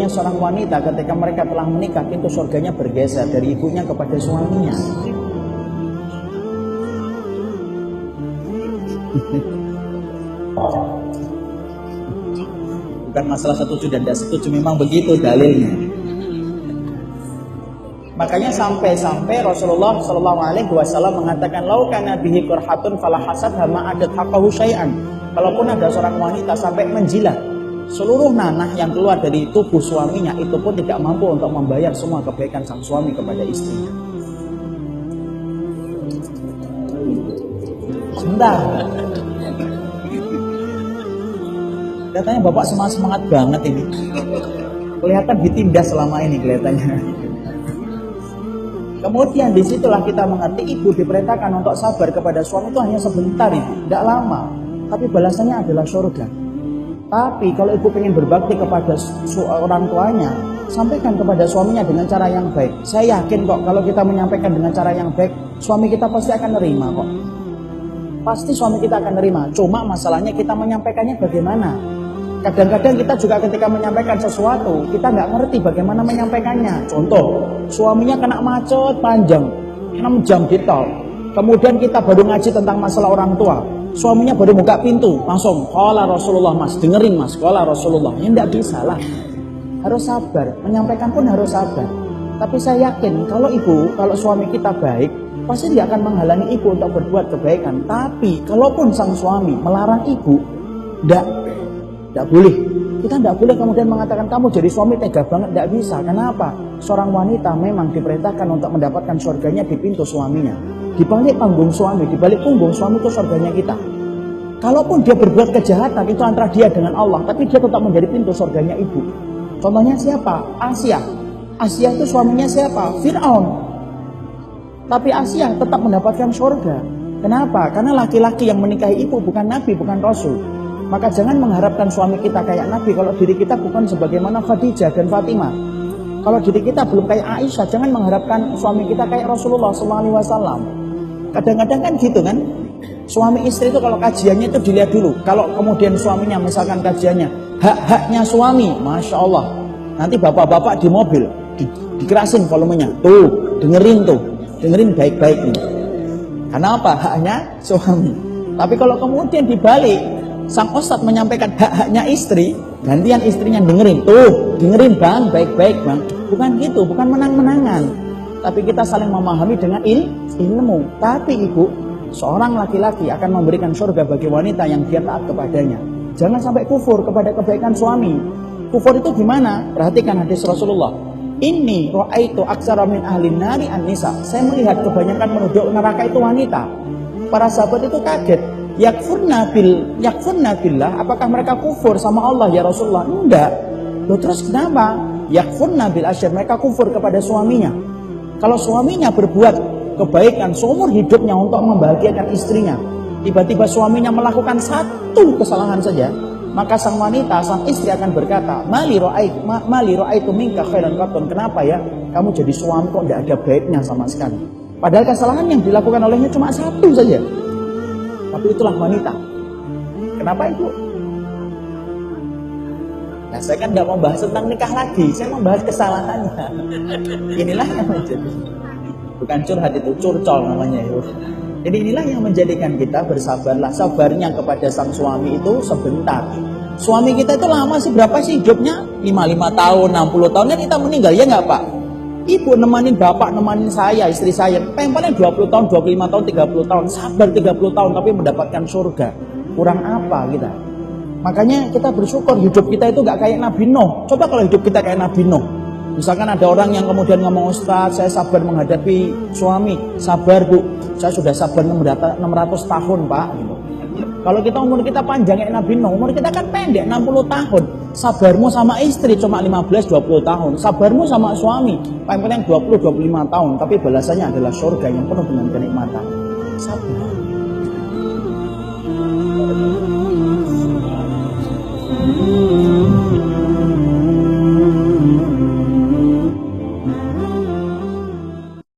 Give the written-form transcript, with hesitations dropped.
surganya seorang wanita ketika mereka telah menikah, pintu surganya bergeser dari ibunya kepada suaminya. Bukan masalah setuju dan tidak setuju, memang begitu dalilnya. Makanya sampai-sampai Rasulullah SAW mengatakan, lau kana bihi qurhatun fala hasadha ma adat haqqahu syai'an. Kalaupun ada seorang wanita sampai menjilat seluruh nanah yang keluar dari tubuh suaminya, itu pun tidak mampu untuk membayar semua kebaikan sang suami kepada istrinya. Sebentar. Katanya Bapak semangat banget ini. Kelihatan ditindas selama ini kelihatannya. Kemudian disitulah kita mengerti ibu diperintahkan untuk sabar kepada suami itu hanya sebentar, ibu, tidak lama. Tapi balasannya adalah surga. Tapi kalau ibu ingin berbakti kepada orang tuanya, sampaikan kepada suaminya dengan cara yang baik. Saya yakin kok kalau kita menyampaikan dengan cara yang baik, suami kita pasti akan nerima kok. Pasti suami kita akan nerima. Cuma masalahnya kita menyampaikannya bagaimana. Kadang-kadang kita juga ketika menyampaikan sesuatu, kita nggak ngerti bagaimana menyampaikannya. Contoh, suaminya kena macet panjang 6 jam di tol. Kemudian kita baru ngaji tentang masalah orang tua. Suaminya baru buka pintu, langsung qala Rasulullah, mas, dengerin mas, qala Rasulullah. Ya enggak bisa lah. Harus sabar, menyampaikan pun harus sabar. Tapi saya yakin kalau suami kita baik, pasti dia akan menghalangi ibu untuk berbuat kebaikan. Tapi kalaupun sang suami melarang ibu, tidak boleh. Kita tidak boleh kemudian mengatakan kamu jadi suami tega banget, tidak bisa. Kenapa? Seorang wanita memang diperintahkan untuk mendapatkan surganya di pintu suaminya. Di balik punggung suami, di balik punggung suami itu surganya kita. Kalaupun dia berbuat kejahatan, itu antara dia dengan Allah, tapi dia tetap menjadi pintu surganya ibu. Contohnya siapa? Asia. Asia itu suaminya siapa? Fir'aun. Tapi Asia tetap mendapatkan surga. Kenapa? Karena laki-laki yang menikahi ibu bukan nabi, bukan rasul. Maka jangan mengharapkan suami kita kayak nabi kalau diri kita bukan sebagaimana Khadijah dan Fatimah. Kalau diri kita belum kayak Aisyah, jangan mengharapkan suami kita kayak Rasulullah SAW. Kadang-kadang kan gitu kan, suami istri itu kalau kajiannya itu dilihat dulu. Kalau kemudian suaminya misalkan kajiannya hak-haknya suami, Masya Allah, nanti bapak-bapak di mobil dikerasin volumenya, dengerin baik-baik nih. Karena apa? Haknya suami. Tapi kalau kemudian dibalik, sang ustadz menyampaikan hak-haknya istri, gantian istrinya dengerin bang, baik-baik bang. Bukan gitu, bukan menang-menangan. Tapi kita saling memahami dengan ilmu. Tapi ibu, seorang laki-laki akan memberikan surga bagi wanita yang dia taat kepadanya. Jangan sampai kufur kepada kebaikan suami. Kufur itu gimana? Perhatikan hadis Rasulullah. Inni ra'aitu aksara min ahli nari an-nisa. Saya melihat kebanyakan penduduk neraka itu wanita. Para sahabat itu kaget. Yakfurna billah. Apakah mereka kufur sama Allah ya Rasulullah? Enggak. Loh terus kenapa? Yakfurna bil asyir. Mereka kufur kepada suaminya. Kalau suaminya berbuat kebaikan seumur hidupnya untuk membahagiakan istrinya, tiba-tiba suaminya melakukan satu kesalahan saja, maka sang wanita, sang istri akan berkata, mali ra'aitu minka khairan qatun. Kenapa ya kamu jadi suami kok tidak ada baiknya sama sekali? Padahal kesalahan yang dilakukan olehnya cuma satu saja. Tapi itulah wanita. Kenapa itu? Nah, saya kan tidak mau bahas tentang nikah lagi, saya mau bahas kesalahannya. Inilah yang menjadi, bukan curhat itu, curcol namanya itu. Jadi inilah yang menjadikan kita bersabarlah. Sabarnya kepada sang suami itu sebentar. Suami kita itu lama sih, berapa sih hidupnya? 55 tahun, 60 tahun kan kita meninggal, ya nggak Pak? Ibu nemanin bapak, nemanin saya, istri saya, paling 20 tahun, 25 tahun, 30 tahun, sabar 30 tahun tapi mendapatkan surga. Kurang apa kita? Makanya kita bersyukur hidup kita itu gak kayak Nabi Nuh. Coba kalau hidup kita kayak Nabi Nuh. Misalkan ada orang yang kemudian ngomong, Ustaz, saya sabar menghadapi suami. Sabar bu, saya sudah sabar 600 tahun Pak. Gitu. Kalau kita umur kita panjang kayak Nabi Nuh, umur kita kan pendek 60 tahun. Sabarmu sama istri cuma 15-20 tahun. Sabarmu sama suami paling 20-25 tahun. Tapi balasannya adalah surga yang penuh dengan kenikmatan. Sabar. Hmm.